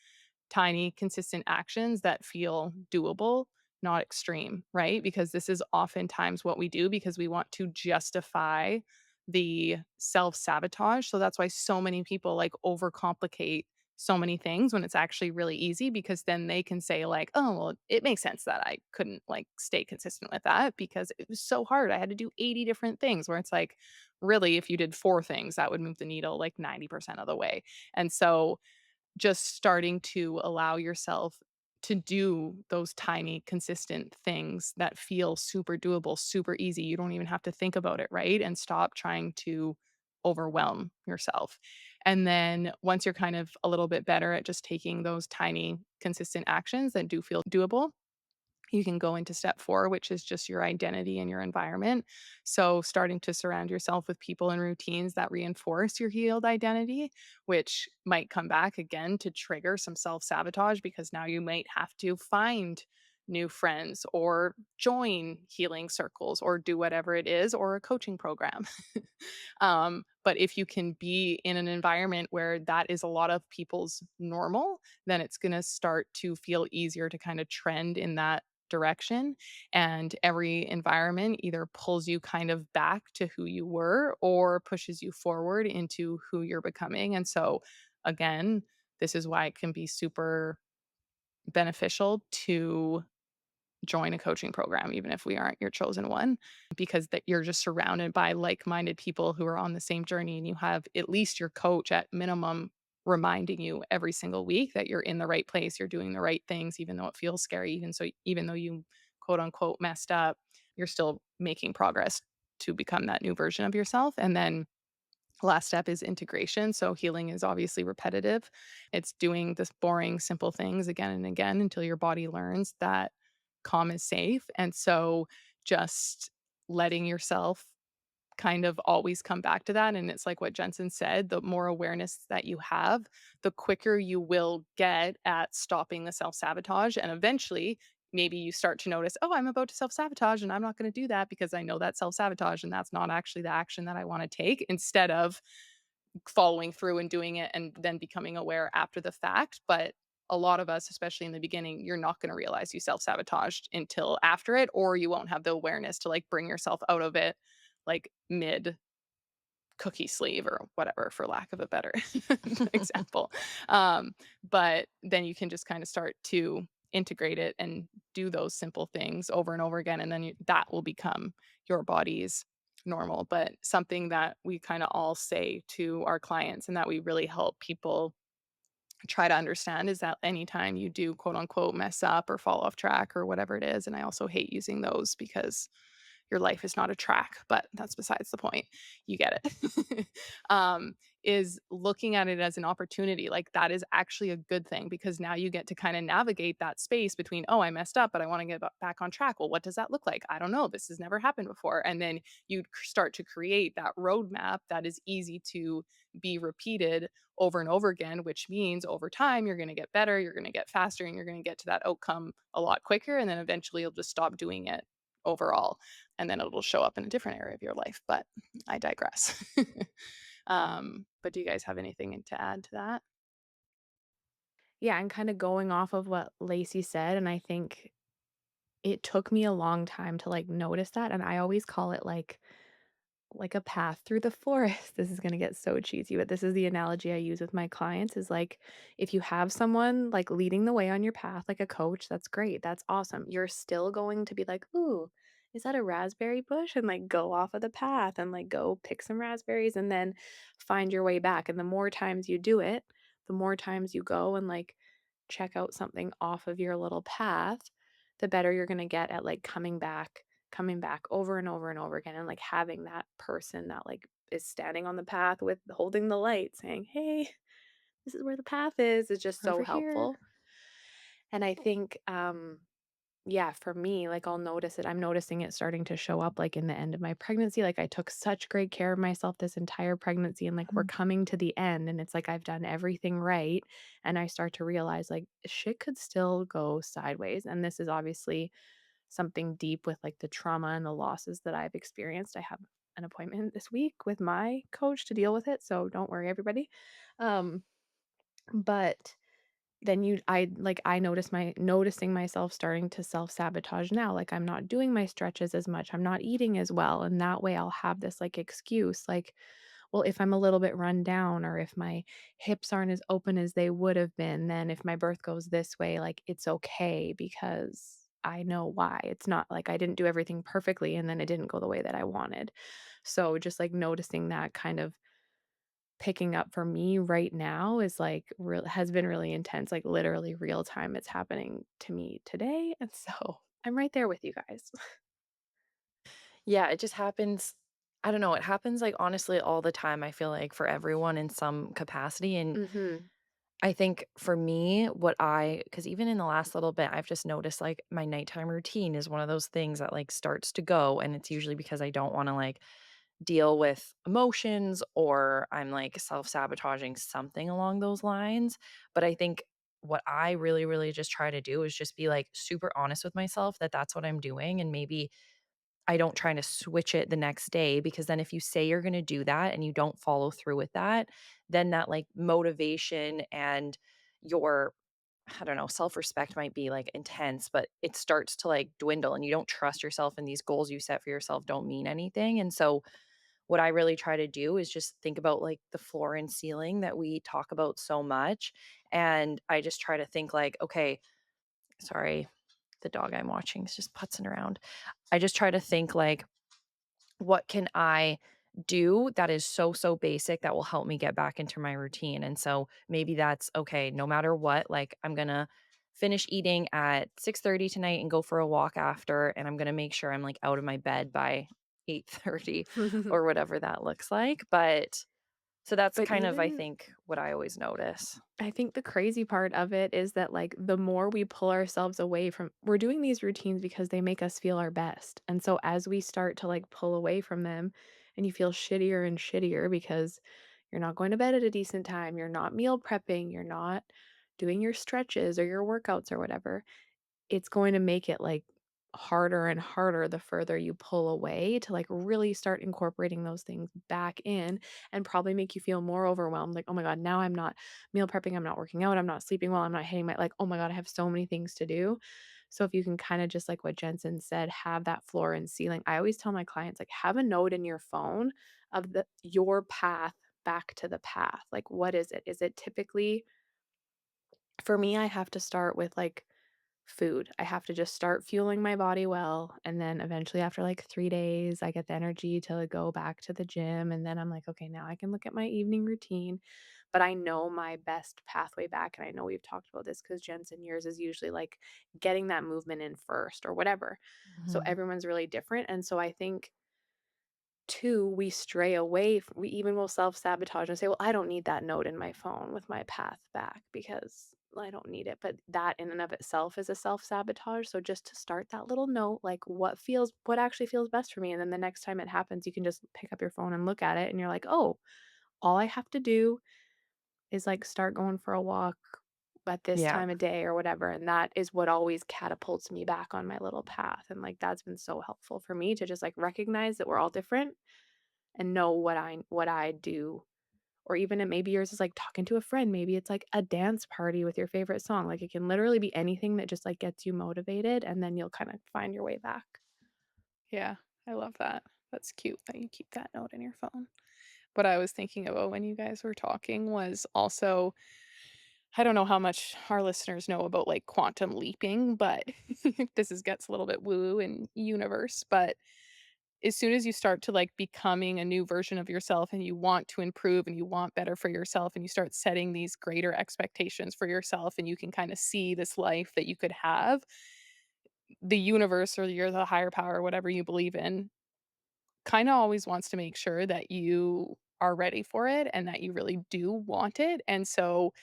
Tiny, consistent actions that feel doable, not extreme, right? Because this is oftentimes what we do because we want to justify the self sabotage. So that's why so many people like overcomplicate so many things when it's actually really easy because then they can say like, "Oh, well, it makes sense that I couldn't like stay consistent with that because it was so hard. I had to do 80 different things." Where it's like, really, if you did 4 things, that would move the needle like 90% of the way. And so just starting to allow yourself to do those tiny consistent things that feel super doable, super easy. You don't even have to think about it, right? And stop trying to overwhelm yourself. And then once you're kind of a little bit better at just taking those tiny consistent actions that do feel doable, you can go into step 4, which is just your identity and your environment. So, starting to surround yourself with people and routines that reinforce your healed identity, which might come back again to trigger some self sabotage because now you might have to find new friends or join healing circles or do whatever it is or a coaching program. But if you can be in an environment where that is a lot of people's normal, then it's going to start to feel easier to kind of trend in that direction. And every environment either pulls you kind of back to who you were or pushes you forward into who you're becoming. And so, again, this is why it can be super beneficial to join a coaching program, even if we aren't your chosen one, because that you're just surrounded by like-minded people who are on the same journey, and you have at least your coach at minimum reminding you every single week that you're in the right place, you're doing the right things, even though it feels scary, even though you quote unquote messed up, you're still making progress to become that new version of yourself. And then last step is integration. So healing is obviously repetitive. It's doing this boring, simple things again and again until your body learns that calm is safe. And so just letting yourself kind of always come back to that. And it's like what Jensen said, the more awareness that you have, the quicker you will get at stopping the self sabotage. And eventually, maybe you start to notice, oh, I'm about to self sabotage and I'm not going to do that because I know that self sabotage and that's not actually the action that I want to take, instead of following through and doing it and then becoming aware after the fact. But a lot of us, especially in the beginning, you're not going to realize you self sabotaged until after it, or you won't have the awareness to like bring yourself out of it like mid cookie sleeve or whatever, for lack of a better example. Um, but then you can just kind of start to integrate it and do those simple things over and over again. And then that will become your body's normal. But something that we kind of all say to our clients and that we really help people try to understand is that anytime you do quote unquote mess up or fall off track or whatever it is, and I also hate using those because your life is not a track, but that's besides the point. You get it. um, is looking at it as an opportunity. Like that is actually a good thing because now you get to kind of navigate that space between, oh, I messed up, but I want to get back on track. Well, what does that look like? I don't know. This has never happened before. And then you start to create that roadmap that is easy to be repeated over and over again, which means over time you're going to get better, you're going to get faster, and you're going to get to that outcome a lot quicker. And then eventually you'll just stop doing it overall, and then it'll show up in a different area of your life. But I digress. But do you guys have anything to add to that? Yeah, and kinda going off of what Lacey said, and I think it took me a long time to, like, notice that, and I always call it, like a path through the forest. This is gonna get so cheesy, but this is the analogy I use with my clients is, like, if you have someone, like, leading the way on your path, like a coach, that's great, that's awesome. You're still going to be like, "Ooh, is that a raspberry bush?" And, like, go off of the path and, like, go pick some raspberries and then find your way back, and the more times you do it, the more times you go and, like, check out something off of your little path, the better you're gonna get at, like, coming back over and over and over again and, like, having that person that, like, is standing on the path with holding the light saying, "Hey, this is where the path is just so Over here. helpful. And I think, yeah, for me, like, I'll notice it. I'm noticing it starting to show up, like, in the end of my pregnancy. Like, I took such great care of myself this entire pregnancy, and, like, we're Mhm. coming to the end, and it's like I've done everything right, and I start to realize, like, shit could still go sideways, and this is obviously something deep with, like, the trauma and the losses that I've experienced. I have an appointment this week with my coach to deal with it, so don't worry, everybody. Um, but then I notice noticing myself starting to self-sabotage now, like, I'm not doing my stretches as much, I'm not eating as well, and that way I'll have this, like, excuse, like, well, if I'm a little bit run down or if my hips aren't as open as they would have been, then if my birth goes this way, like, it's okay because I know why. It's not like I didn't do everything perfectly and then it didn't go the way that I wanted. So just, like, noticing that kind of picking up for me right now is, like, real has been really intense, like, literally real time. It's happening to me today, and so I'm right there with you guys. Yeah, it just happens. I don't know, it happens, like, honestly all the time, I feel like, for everyone in some capacity, and Mhm. I think for me, what I, because even in the last little bit, I've just noticed, like, my nighttime routine is one of those things that, like, starts to go, and it's usually because I don't wanna, like, deal with emotions or I'm, like, self-sabotaging something along those lines, but I think what I really, really just try to do is just be, like, super honest with myself that that's what I'm doing, and maybe I don't try to switch it the next day, because then if you say you're gonna do that and you don't follow through with that, then that, like, motivation and your, I don't know, self-respect might be, like, intense, but it starts to, like, dwindle, and you don't trust yourself, and these goals you set for yourself don't mean anything. And so what I really try to do is just think about, like, the floor and ceiling that we talk about so much, and I just try to think like, "Okay," sorry, the dog I'm watching is just putzing around. I just try to think like, what can I do that is so, so basic that will help me get back into my routine? And so maybe that's okay, no matter what, like I'm gonna finish eating at 6:30 tonight and go for a walk after, and I'm gonna make sure I'm like out of my bed by 8:30 or whatever that looks like. But so that's But kind of, I even think, what I always notice. I think the crazy part of it is that, like, the more we pull ourselves away from we're doing these routines because they make us feel our best, and so as we start to, like, pull away from them and you feel shittier and shittier because you're not going to bed at a decent time, you're not meal prepping, you're not doing your stretches or your workouts or whatever, it's going to make it, like, harder and harder the further you pull away to, like, really start incorporating those things back in and probably make you feel more overwhelmed, like, "Oh my god, now I'm not meal prepping, I'm not working out, I'm not sleeping well, I'm not hitting my" like, "Oh my god, I have so many things to do." So if you can kinda just like what Jensen said, have that floor and ceiling. I always tell my clients, like, have a note in your phone of your path back to the path. Like, what is it? Is it typically for me, I have to start with, like, food. I have to just start fueling my body well, and then eventually after, like, 3 days, I get the energy to go back to the gym, and then I'm like, "Okay, now I can look at my evening routine." But I know my best pathway back, and I know we've talked about this because Jensen, yours is usually, like, getting that movement in first or whatever. So Mhm. everyone's really different, and so I think 2, we stray away we even will self-sabotage and say, "Well, I don't need that note in my phone with my path back because I don't need it." But that in and of itself is a self-sabotage, so just to start that little note, like, what actually feels best for me, and then the next time it happens, you can just pick up your phone and look at it, and you're like, "Oh, all I have to do is, like, start going for a walk at this Yeah. time of day," or whatever, and that is what always catapults me back on my little path, and, like, that's been so helpful for me to just, like, recognize that we're all different and know what I do. Or even maybe yours is like talking to a friend, maybe it's like a dance party with your favorite song, like, it can literally be anything that just, like, gets you motivated, and then you'll kinda find your way back. Yeah, I love that. That's cute that you keep that note in your phone. What I was thinking about when you guys were talking was also I don't know how much our listeners know about, like, quantum leaping, but this is gets a little bit woo and universe, but as soon as you start to, like, becoming a new version of yourself and you want to improve and you want better for yourself and you start setting these greater expectations for yourself and you can kinda see this life that you could have, the universe or you're the higher power, whatever you believe in, kinda always wants to make sure that you are ready for it and that you really do want it, and so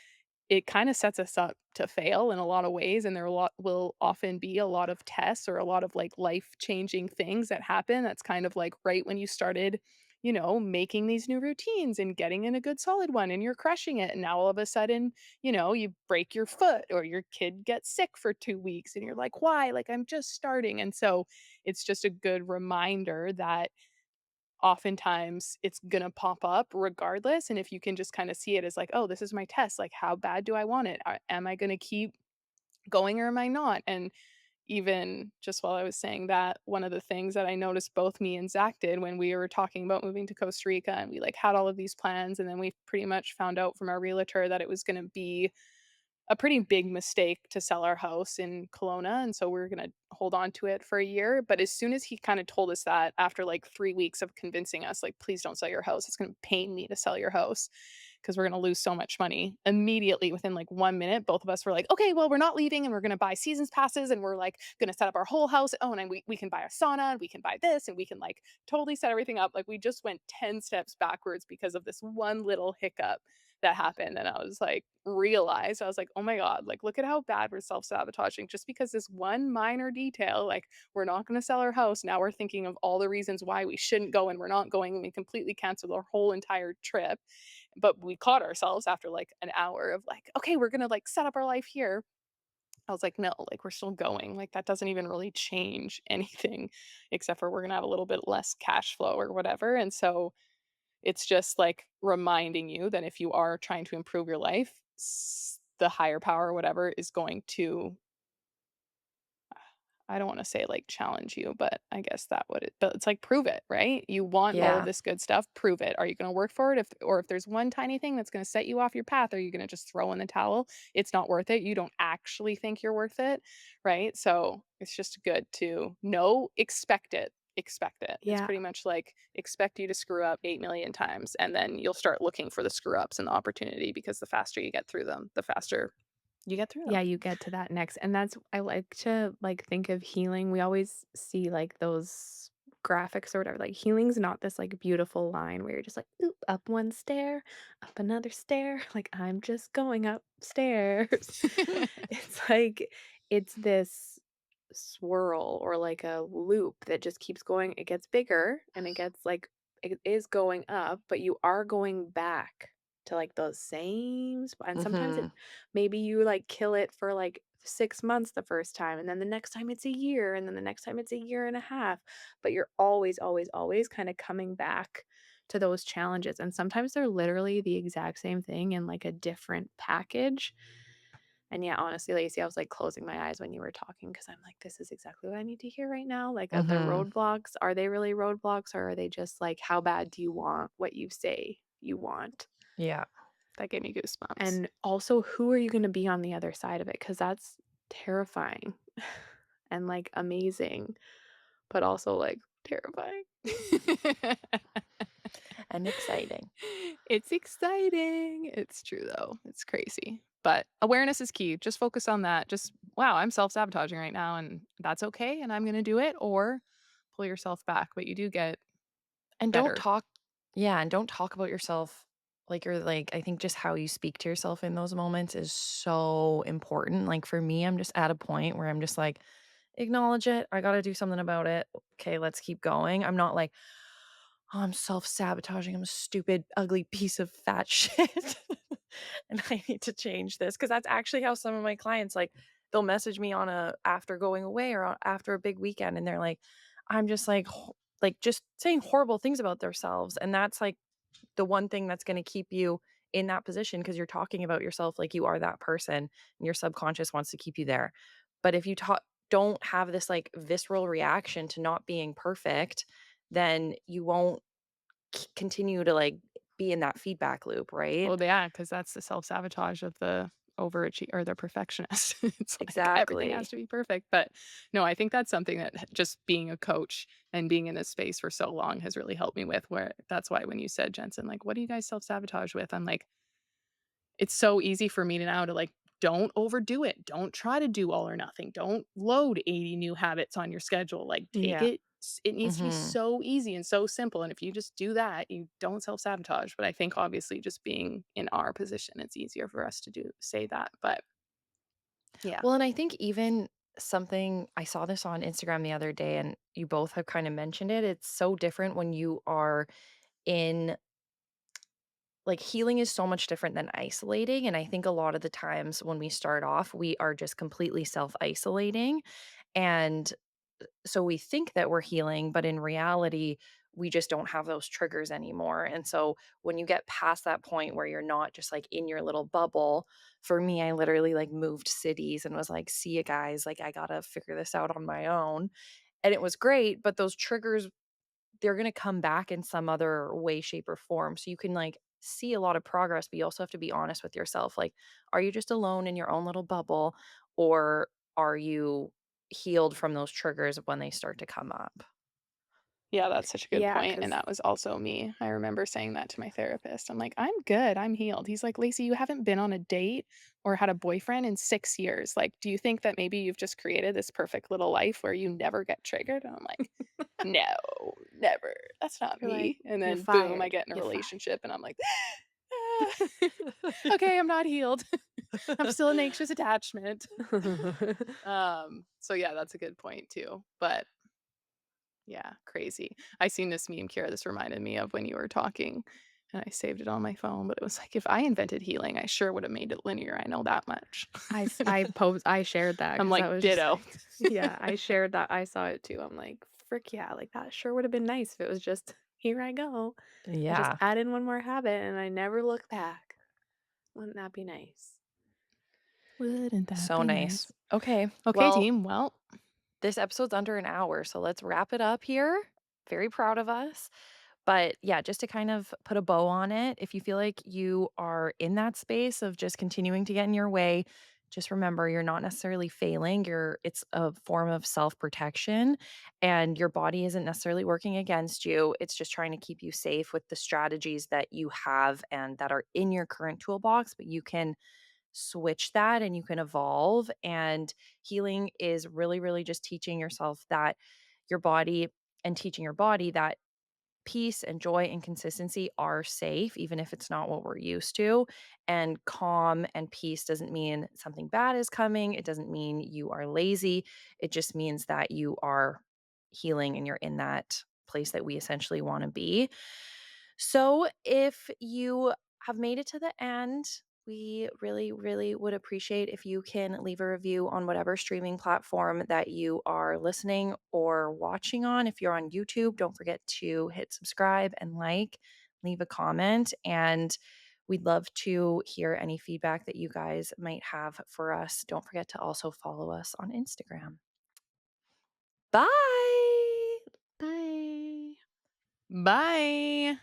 it kinda sets us up to fail in a lot of ways, and there a lot will often be a lot of tests or a lot of, like, life-changing things that happen that's kind of, like, right when you started, making these new routines and getting in a good solid one, and you're crushing it, and now all of a sudden, you break your foot or your kid gets sick for 2 weeks, and you're like, "Why?" Like, "I'm just starting," and so it's just a good reminder that oftentimes it's gonna pop up regardless, and if you can just kinda see it as like, "Oh, this is my test, like, how bad do I want it? Am I gonna keep going or am I not?" And even just while I was saying that, one of the things that I noticed both me and Zach did when we were talking about moving to Costa Rica and we, like, had all of these plans, and then we pretty much found out from our realtor that it was gonna be a pretty big mistake to sell our house in Kelowna, and so we're gonna hold on to it for a year, but as soon as he kinda told us that after, like, 3 weeks of convincing us, like, "Please don't sell your house, it's gonna pain me to sell your house because 'cause we're gonna lose so much money." Immediately, within, like, 1 minute, both of us were like, "Okay, well, we're not leaving, and we're gonna buy seasons passes, and we're, like, gonna set up our whole house. Oh, and then we can buy a sauna, and we can buy this, and we can, like, totally set everything up." Like, we just went 10 steps backwards because of this one little hiccup that happened, and I was like realized, I was like, "Oh my god, like, look at how bad we're self-sabotaging just because this one minor detail, like, we're not gonna sell our house, now we're thinking of all the reasons why we shouldn't go and we're not going, and we completely canceled our whole entire trip." But we caught ourselves after like an hour of like, okay, we're gonna like set up our life here. I was like, no, like we're still going. Like that doesn't even really change anything except for we're gonna have a little bit less cash flow or whatever. And so it's just like reminding you that if you are trying to improve your life, the higher power or whatever is going to, I don't wanna say, like, challenge you, but I guess that would it but it's like, prove it, right? You want all of Yeah. this good stuff, prove it. Are you gonna work for it? If there's one tiny thing that's gonna set you off your path, are you gonna just throw in the towel? It's not worth it. You don't actually think you're worth it, right? So, it's just good to know, expect it. Expect it. It's Yeah. pretty much like, expect you to screw up 8,000,000 times, and then you'll start looking for the screw ups and the opportunity because the faster you get through them, the faster you get through Yeah, them. you get to that next, and that's I like to, like, think of healing. We always see, like, those graphics or whatever, like, healing's not this, like, beautiful line where you're just like, "Oop, up one stair, up another stair, like, I'm just going upstairs." It's like it's this swirl or, like, a loop that just keeps going. It gets bigger, and it gets, like it is going up, but you are going back to, like, those same spot, and sometimes it Mhm. maybe you, like, kill it for, like, 6 months the first time, and then the next time it's a year, and then the next time it's a year and a half, but you're always, always, always kinda coming back to those challenges, and sometimes they're literally the exact same thing in, like, a different package, and yeah, honestly, Lacey, I was, like, closing my eyes when you were talking because 'cause I'm like, "This is exactly what I need to hear right now." Like, the Mhm. roadblocks, are they really roadblocks, or are they just, like, how bad do you want what you say you want? Yeah. That gave me goosebumps. And also, who are you gonna be on the other side of it? Because that's terrifying and, like, amazing, but also, like, terrifying. And exciting. It's exciting. It's true though. It's crazy. But awareness is key. Just focus on that. Just, wow, I'm self-sabotaging right now and that's okay and I'm going to do it, or pull yourself back, but you do get And don't better. talk Yeah, and don't talk about yourself like you're like I think just how you speak to yourself in those moments is so important. Like for me, I'm just at a point where I'm just like, acknowledge it. I gotta do something about it. Okay, let's keep going. I'm not like, oh, I'm self-sabotaging. I'm a stupid, ugly piece of fat shit. And I need to change this. Cause that's actually how some of my clients like they'll message me on a after going away or after a big weekend and they're like, I'm just like just saying horrible things about themselves. And that's like the one thing that's going to keep you in that position because you're talking about yourself like you are that person and your subconscious wants to keep you there. But if you don't have this like visceral reaction to not being perfect, then you won't continue to like be in that feedback loop, right? Well, yeah, because that's the self-sabotage of the overachiever or the perfectionist. It's like everything has Exactly. to be perfect. But no, I think that's something that just being a coach and being in this space for so long has really helped me with, where that's why when you said, Jensen, like, what do you guys self-sabotage with? I'm like, it's so easy for me to now to like, don't overdo it. Don't try to do all or nothing. Don't load 80 new habits on your schedule. Like, take Yeah. it. It needs to be Mhm. so easy and so simple. And if you just do that, you don't self sabotage. But I think obviously just being in our position, it's easier for us to say that. But yeah. Well, and I think even something I saw this on Instagram the other day and you both have kind of mentioned it. It's so different when you are in like healing is so much different than isolating. And I think a lot of the times when we start off, we are just completely self isolating. And so we think that we're healing, but in reality, we just don't have those triggers anymore. And so when you get past that point where you're not just like in your little bubble, for me, I literally like moved cities and was like, see you guys, like I gotta figure this out on my own. And it was great, but those triggers they're gonna come back in some other way, shape, or form. So you can like see a lot of progress, but you also have to be honest with yourself. Like, are you just alone in your own little bubble, or are you healed from those triggers when they start to come up? Yeah, that's such a good Yeah, point, and because that was also me. I remember saying that to my therapist. I'm like, "I'm good, I'm healed." He's like, "Lacey, you haven't been on a date or had a boyfriend in 6 years. Like, do you think that maybe you've just created this perfect little life where you never get triggered?" And I'm like, "No, never. That's not you're like, me." And "You're then boom, I fired. get in a You're fired." relationship and I'm like, "Ah, okay, I'm not healed. I'm still an anxious attachment." So yeah, that's a good point too. But yeah, crazy. I seen this meme, Kira, this reminded me of when you were talking, and I saved it on my phone, but it was like, if I invented healing, I sure would have made it linear. I know that much. I shared that I'm 'cause I like, was just ditto. like yeah, I shared that, I saw it too, I'm like, "Frick yeah, like, that sure would have been nice if it was just, here I go. I just Yeah. add in one more habit and I never look back. Wouldn't that be nice?" Wouldn't that So be nice. nice? Okay. Okay, Well, team. Well, this episode's under an hour, so let's wrap it up here. Very proud of us. But yeah, just to kind of put a bow on it, if you feel like you are in that space of just continuing to get in your way, just remember you're not necessarily failing. It's a form of self-protection and your body isn't necessarily working against you. It's just trying to keep you safe with the strategies that you have and that are in your current toolbox, but you can switch that and you can evolve. And healing is really, really just teaching yourself that your body and teaching your body that peace and joy and consistency are safe, even if it's not what we're used to. And calm and peace doesn't mean something bad is coming. It doesn't mean you are lazy. It just means that you are healing and you're in that place that we essentially want to be. So if you have made it to the end, we really, really would appreciate if you can leave a review on whatever streaming platform that you are listening or watching on. If you're on YouTube, don't forget to hit subscribe and like, leave a comment, and we'd love to hear any feedback that you guys might have for us. Don't forget to also follow us on Instagram. Bye. Bye. bye.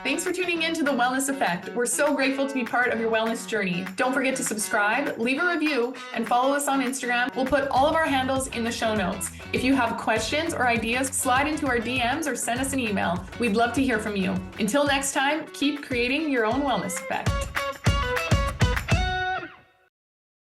Thanks for tuning in to The Wellness Effect. We're so grateful to be part of your wellness journey. Don't forget to subscribe, leave a review, and follow us on Instagram. We'll put all of our handles in the show notes. If you have questions or ideas, slide into our DMs or send us an email. We'd love to hear from you. Until next time, keep creating your own wellness effect.